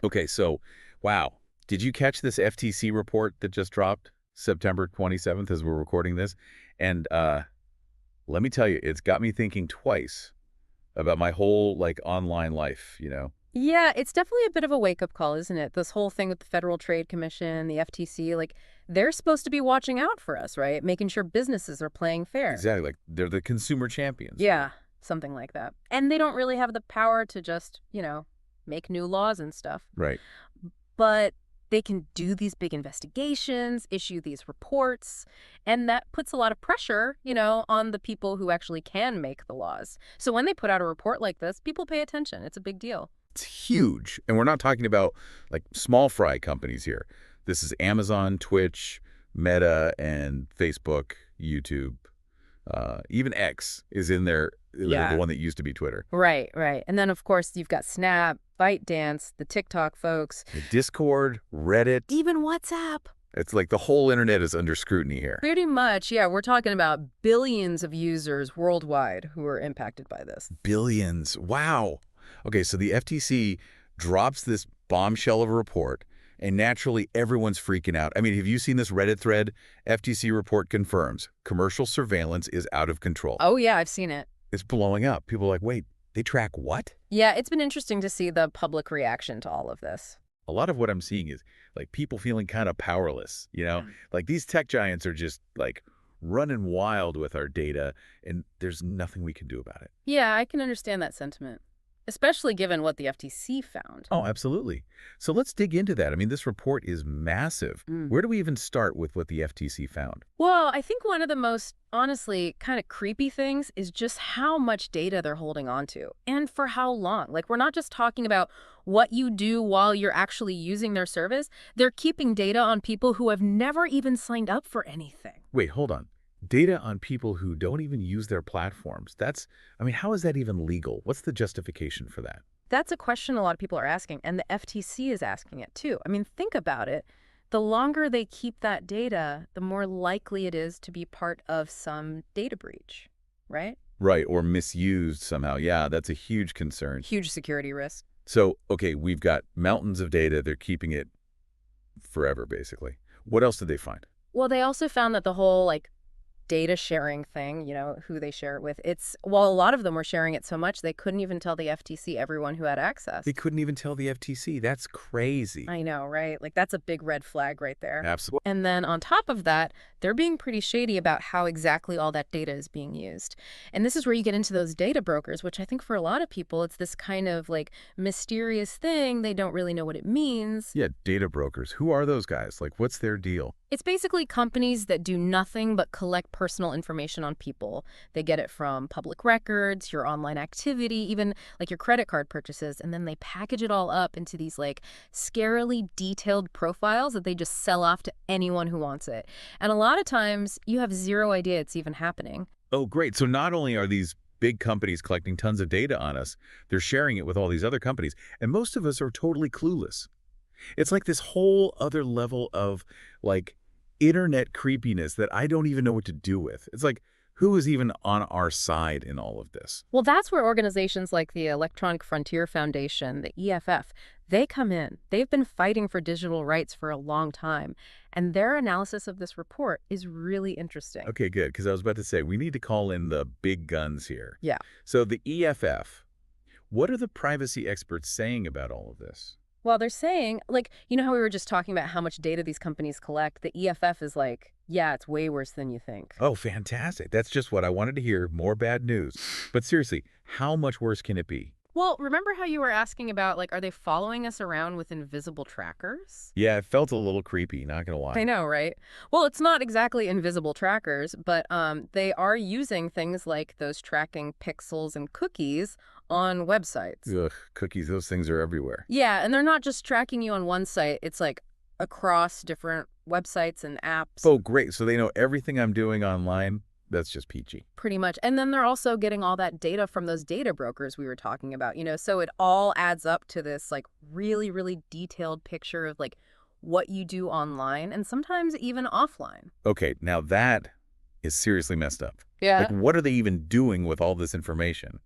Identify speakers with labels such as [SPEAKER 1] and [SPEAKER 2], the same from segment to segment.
[SPEAKER 1] Okay, so, wow. Did you catch this FTC report that just dropped September 27th as we're recording this? And let me tell you, it's got me thinking twice about my whole, like, online life.
[SPEAKER 2] Yeah, it's definitely a bit of a wake-up call, isn't it? This whole thing with the Federal Trade Commission, the FTC, like, they're supposed to be watching out for us, right? Making sure businesses are playing fair.
[SPEAKER 1] Exactly. Like, they're the consumer champions.
[SPEAKER 2] Yeah, something like that. And they don't really have the power to just, make new laws and stuff.
[SPEAKER 1] Right.
[SPEAKER 2] But they can do these big investigations, issue these reports, and that puts a lot of pressure, on the people who actually can make the laws. So when they put out a report like this, people pay attention. It's a big deal.
[SPEAKER 1] It's huge. And we're not talking about, like, small fry companies here. This is Amazon, Twitch, Meta, and Facebook, YouTube. Even X is in there, the
[SPEAKER 2] Yeah.
[SPEAKER 1] one that used to be Twitter.
[SPEAKER 2] Right, right. And then, of course, you've got Snap, ByteDance, the TikTok folks,
[SPEAKER 1] The Discord, Reddit.
[SPEAKER 2] even WhatsApp.
[SPEAKER 1] It's like the whole internet is under scrutiny here.
[SPEAKER 2] Pretty much, yeah. We're talking about billions of users worldwide who are impacted by this.
[SPEAKER 1] Billions. Wow. Okay, so the FTC drops this bombshell of a report, and naturally everyone's freaking out. I mean, have you seen this Reddit thread? FTC report confirms commercial surveillance is out of control.
[SPEAKER 2] Oh, yeah, I've seen it.
[SPEAKER 1] It's blowing up. People are like, wait, they track what?
[SPEAKER 2] Yeah, it's been interesting to see the public reaction to all of this.
[SPEAKER 1] A lot of what I'm seeing is like people feeling kind of powerless. Like these tech giants are just like running wild with our data, and there's nothing we can do about it.
[SPEAKER 2] Yeah, I can understand that sentiment, especially given what the FTC found.
[SPEAKER 1] Oh, absolutely. So let's dig into that. I mean, this report is massive.
[SPEAKER 2] Mm.
[SPEAKER 1] Where do we even start with what the FTC found?
[SPEAKER 2] Well, I think one of the most, honestly, kind of creepy things is just how much data they're holding on to and for how long. Like, we're not just talking about what you do while you're actually using their service. They're keeping data on people who have never even signed up for anything.
[SPEAKER 1] Wait, hold on. Data on people who don't even use their platforms. I mean, how is that even legal? What's the justification for that?
[SPEAKER 2] That's a question a lot of people are asking, and the FTC is asking it too. I mean, think about it. The longer they keep that data, the more likely it is to be part of some data breach, right?
[SPEAKER 1] Right, or misused somehow. Yeah, that's a huge concern.
[SPEAKER 2] Huge security risk.
[SPEAKER 1] So, okay, we've got mountains of data. They're keeping it forever, basically. What else did they find?
[SPEAKER 2] Well, they also found that the whole, data sharing thing, who they share it with, well, a lot of them were sharing it so much they couldn't even tell the FTC everyone who had access.
[SPEAKER 1] They couldn't even tell the FTC. That's crazy.
[SPEAKER 2] I know, right? Like, that's a big red flag right there.
[SPEAKER 1] Absolutely.
[SPEAKER 2] And then on top of that, they're being pretty shady about how exactly all that data is being used. And this is where you get into those data brokers, which I think for a lot of people, it's this kind of mysterious thing. They don't really know what it means.
[SPEAKER 1] Yeah, data brokers. Who are those guys? Like, what's their deal?
[SPEAKER 2] It's basically companies that do nothing but collect personal information on people. They get it from public records, your online activity, even your credit card purchases, and then they package it all up into these scarily detailed profiles that they just sell off to anyone who wants it. And a lot of times you have zero idea it's even happening.
[SPEAKER 1] Oh, great. So not only are these big companies collecting tons of data on us, they're sharing it with all these other companies. And most of us are totally clueless. It's like this whole other level of internet creepiness that I don't even know what to do with. It's like, who is even on our side in all of this?
[SPEAKER 2] Well, that's where organizations like the Electronic Frontier Foundation, the EFF, they come in. They've been fighting for digital rights for a long time, and their analysis of this report is really interesting.
[SPEAKER 1] Okay, good, because I was about to say, we need to call in the big guns here.
[SPEAKER 2] Yeah.
[SPEAKER 1] So the EFF, what are the privacy experts saying about all of this?
[SPEAKER 2] Well, they're saying, how we were just talking about how much data these companies collect, the EFF is yeah, it's way worse than you think.
[SPEAKER 1] Oh, fantastic. That's just what I wanted to hear, more bad news. But seriously, how much worse can it be?
[SPEAKER 2] Well, remember how you were asking about, are they following us around with invisible trackers?
[SPEAKER 1] Yeah, it felt a little creepy, not gonna lie.
[SPEAKER 2] I know, right? Well, it's not exactly invisible trackers, but they are using things like those tracking pixels and cookies on websites.
[SPEAKER 1] Ugh, cookies, those things are everywhere.
[SPEAKER 2] Yeah, and they're not just tracking you on one site. It's across different websites and apps.
[SPEAKER 1] Oh, great. So they know everything I'm doing online. That's just peachy.
[SPEAKER 2] Pretty much. And then they're also getting all that data from those data brokers we were talking about, so it all adds up to this really, really detailed picture of what you do online and sometimes even offline.
[SPEAKER 1] Okay, now that is seriously messed up.
[SPEAKER 2] Yeah.
[SPEAKER 1] What are they even doing with all this information?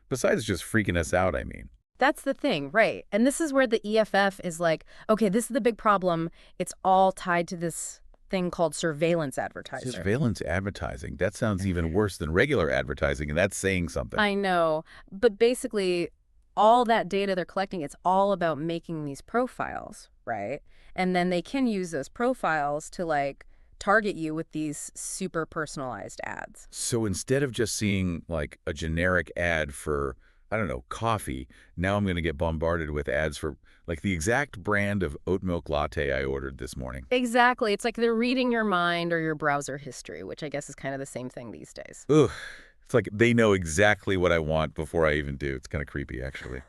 [SPEAKER 1] Besides just freaking us out, I mean.
[SPEAKER 2] That's the thing, right. And this is where the EFF is like, okay, this is the big problem. It's all tied to this thing called surveillance advertiser.
[SPEAKER 1] Surveillance advertising. That sounds even worse than regular advertising, and that's saying something.
[SPEAKER 2] I know, but basically, all that data they're collecting, it's all about making these profiles, right? And then they can use those profiles to, like, target you with these super personalized ads.
[SPEAKER 1] So instead of just seeing like a generic ad for, I don't know, coffee, now I'm going to get bombarded with ads for like the exact brand of oat milk latte I ordered this morning.
[SPEAKER 2] Exactly. It's like they're reading your mind or your browser history, which I guess is kind of the same thing these days.
[SPEAKER 1] Ugh. It's like they know exactly what I want before I even do. It's kind of creepy, actually.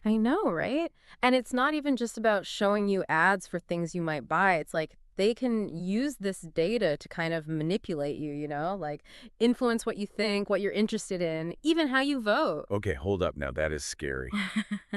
[SPEAKER 2] I know, right? And it's not even just about showing you ads for things you might buy. It's like they can use this data to kind of manipulate you, like influence what you think, what you're interested in, even how you vote.
[SPEAKER 1] Okay, hold up now. That is scary.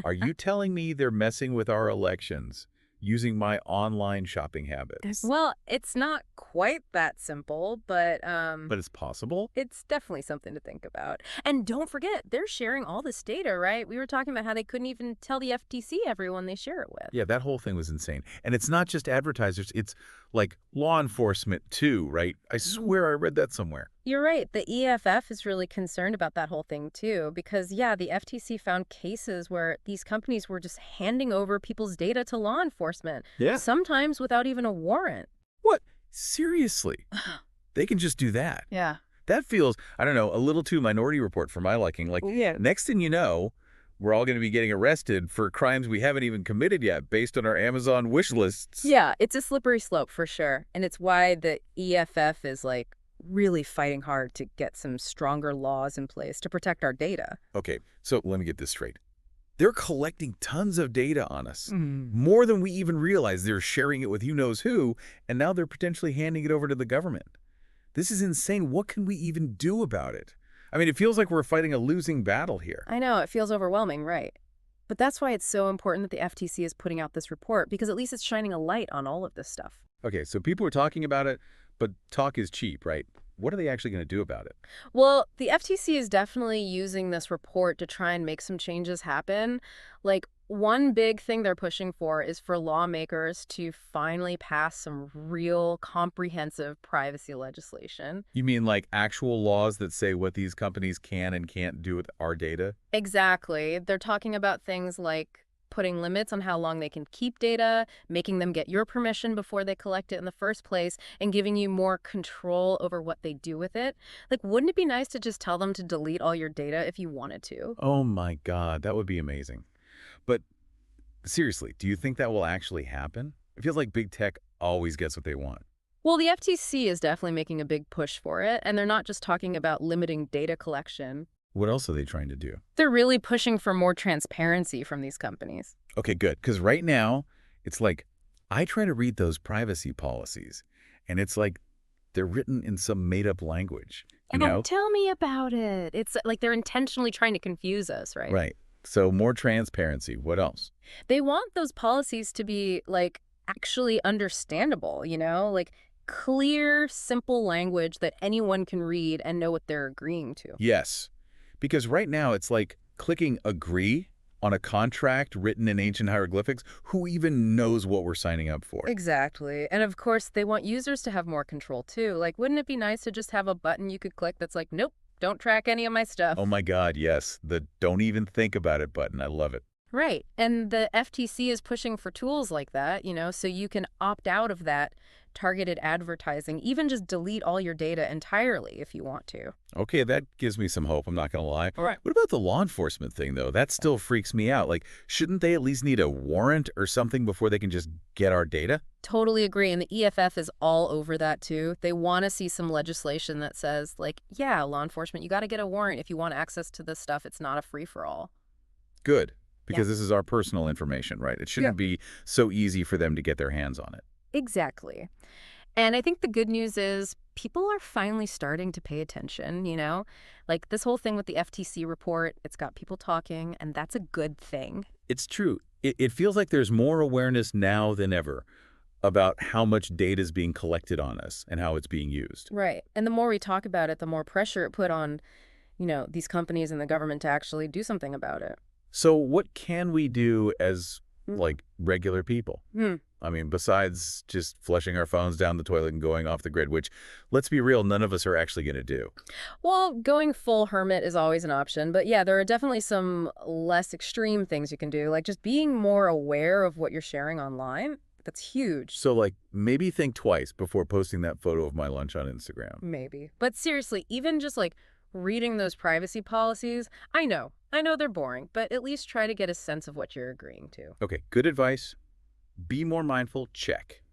[SPEAKER 1] Are you telling me they're messing with our elections using my online shopping habits?
[SPEAKER 2] Well, it's not quite that simple, but
[SPEAKER 1] But it's possible?
[SPEAKER 2] it's definitely something to think about. And don't forget, they're sharing all this data, right? We were talking about how they couldn't even tell the FTC everyone they share it with.
[SPEAKER 1] Yeah, that whole thing was insane. And it's not just advertisers, it's like law enforcement too, right? I swear I read that somewhere.
[SPEAKER 2] You're right. The EFF is really concerned about that whole thing, too, because, yeah, the FTC found cases where these companies were just handing over people's data to law enforcement,
[SPEAKER 1] Yeah.
[SPEAKER 2] sometimes without even a warrant.
[SPEAKER 1] What? Seriously? They can just do that.
[SPEAKER 2] Yeah.
[SPEAKER 1] That feels, I don't know, a little too Minority Report for my liking. Like,
[SPEAKER 2] Yeah.
[SPEAKER 1] next thing you know, we're all going to be getting arrested for crimes we haven't even committed yet based on our Amazon wish lists.
[SPEAKER 2] Yeah, it's a slippery slope for sure. And it's why the EFF is, like, really fighting hard to get some stronger laws in place to protect our data.
[SPEAKER 1] Okay, so let me get this straight. They're collecting tons of data on us, more than we even realize. They're sharing it with who knows who, and now they're potentially handing it over to the government. This is insane. What can we even do about it? I mean, it feels like we're fighting a losing battle here.
[SPEAKER 2] I know, it feels overwhelming, right? But that's why it's so important that the FTC is putting out this report, because at least it's shining a light on all of this stuff.
[SPEAKER 1] Okay, so people are talking about it, but talk is cheap, right? What are they actually going to do about it?
[SPEAKER 2] Well, the FTC is definitely using this report to try and make some changes happen. Like, one big thing they're pushing for is for lawmakers to finally pass some real comprehensive privacy legislation.
[SPEAKER 1] You mean like actual laws that say what these companies can and can't do with our data?
[SPEAKER 2] Exactly. They're talking about things like putting limits on how long they can keep data, making them get your permission before they collect it in the first place, and giving you more control over what they do with it. Like, wouldn't it be nice to just tell them to delete all your data if you wanted to?
[SPEAKER 1] Oh my God, that would be amazing. But seriously, do you think that will actually happen? It feels like big tech always gets what they want.
[SPEAKER 2] Well, the FTC is definitely making a big push for it, and they're not just talking about limiting data collection.
[SPEAKER 1] What else are they trying to do?
[SPEAKER 2] They're really pushing for more transparency from these companies.
[SPEAKER 1] Okay, good. Because right now, it's like I try to read those privacy policies, and it's like they're written in some made-up language, you
[SPEAKER 2] Oh,
[SPEAKER 1] know?
[SPEAKER 2] tell me about it. It's like they're intentionally trying to confuse us, right?
[SPEAKER 1] Right. So more transparency. What else?
[SPEAKER 2] They want those policies to be, like, actually understandable, like clear, simple language that anyone can read and know what they're agreeing to.
[SPEAKER 1] Yes. Because right now, it's like clicking agree on a contract written in ancient hieroglyphics. Who even knows what we're signing up for?
[SPEAKER 2] Exactly. And of course, they want users to have more control too. Like, wouldn't it be nice to just have a button you could click that's like, nope, don't track any of my stuff?
[SPEAKER 1] Oh my God, yes. The don't even think about it button. I love it.
[SPEAKER 2] Right. And the FTC is pushing for tools like that, so you can opt out of that targeted advertising, even just delete all your data entirely if you want to.
[SPEAKER 1] Okay, that gives me some hope. I'm not going to lie.
[SPEAKER 2] All right.
[SPEAKER 1] What about the law enforcement thing, though? That still freaks me out. Like, shouldn't they at least need a warrant or something before they can just get our data?
[SPEAKER 2] Totally agree. And the EFF is all over that too. They want to see some legislation that says, like, yeah, law enforcement, you got to get a warrant if you want access to this stuff. It's not a free-for-all.
[SPEAKER 1] Good, because this is our personal information, right? It shouldn't be so easy for them to get their hands on it.
[SPEAKER 2] Exactly. And I think the good news is people are finally starting to pay attention, Like this whole thing with the FTC report, it's got people talking, and that's a good thing.
[SPEAKER 1] It's true. It feels like there's more awareness now than ever about how much data is being collected on us and how it's being used.
[SPEAKER 2] Right. And the more we talk about it, the more pressure it put on, these companies and the government to actually do something about it.
[SPEAKER 1] So what can we do as,
[SPEAKER 2] Mm.
[SPEAKER 1] like, regular people?
[SPEAKER 2] Hmm.
[SPEAKER 1] I mean, besides just flushing our phones down the toilet and going off the grid, which, let's be real, none of us are actually going to do.
[SPEAKER 2] Well, going full hermit is always an option, but yeah, there are definitely some less extreme things you can do, like just being more aware of what you're sharing online. That's huge.
[SPEAKER 1] So, like, maybe think twice before posting that photo of my lunch on Instagram.
[SPEAKER 2] Maybe. But seriously, even just like reading those privacy policies, I know they're boring, but at least try to get a sense of what you're agreeing to.
[SPEAKER 1] Okay, good advice. Be more mindful, check.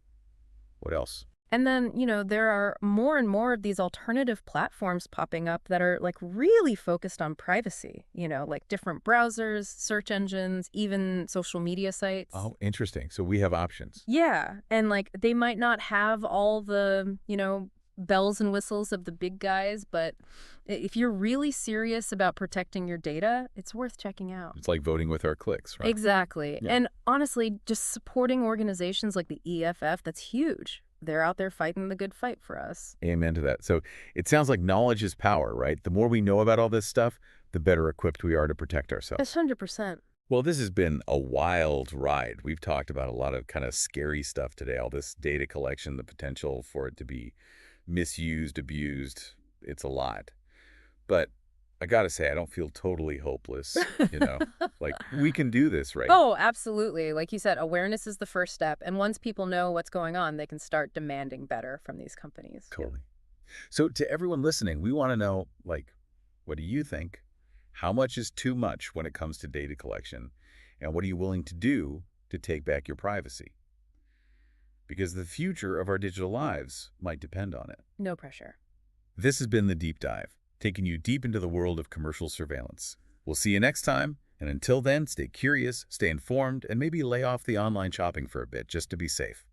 [SPEAKER 1] What else?
[SPEAKER 2] And then, there are more and more of these alternative platforms popping up that are like really focused on privacy, like different browsers, search engines, even social media sites.
[SPEAKER 1] Oh, interesting. So we have options.
[SPEAKER 2] Yeah. And like they might not have all the, bells and whistles of the big guys, but if you're really serious about protecting your data, it's worth checking out.
[SPEAKER 1] It's like voting with our clicks, right?
[SPEAKER 2] Exactly.
[SPEAKER 1] Yeah.
[SPEAKER 2] And honestly, just supporting organizations like the EFF, that's huge. They're out there fighting the good fight for us.
[SPEAKER 1] Amen to that. So it sounds like knowledge is power, right? The more we know about all this stuff, the better equipped we are to protect
[SPEAKER 2] That's
[SPEAKER 1] ourselves.
[SPEAKER 2] 100%.
[SPEAKER 1] Well, this has been a wild ride. We've talked about a lot of kind of scary stuff today, all this data collection, the potential for it to be misused, abused. It's a lot. But I got to say, I don't feel totally hopeless, you know? Like, we can do this, right?
[SPEAKER 2] Oh, absolutely. Like you said, awareness is the first step. And once people know what's going on, they can start demanding better from these companies.
[SPEAKER 1] Totally. So to everyone listening, we want to know, like, what do you think? How much is too much when it comes to data collection? And what are you willing to do to take back your privacy? Because the future of our digital lives might depend on it.
[SPEAKER 2] No pressure.
[SPEAKER 1] This has been The Deep Dive, taking you deep into the world of commercial surveillance. We'll see you next time, and until then, stay curious, stay informed, and maybe lay off the online shopping for a bit just to be safe.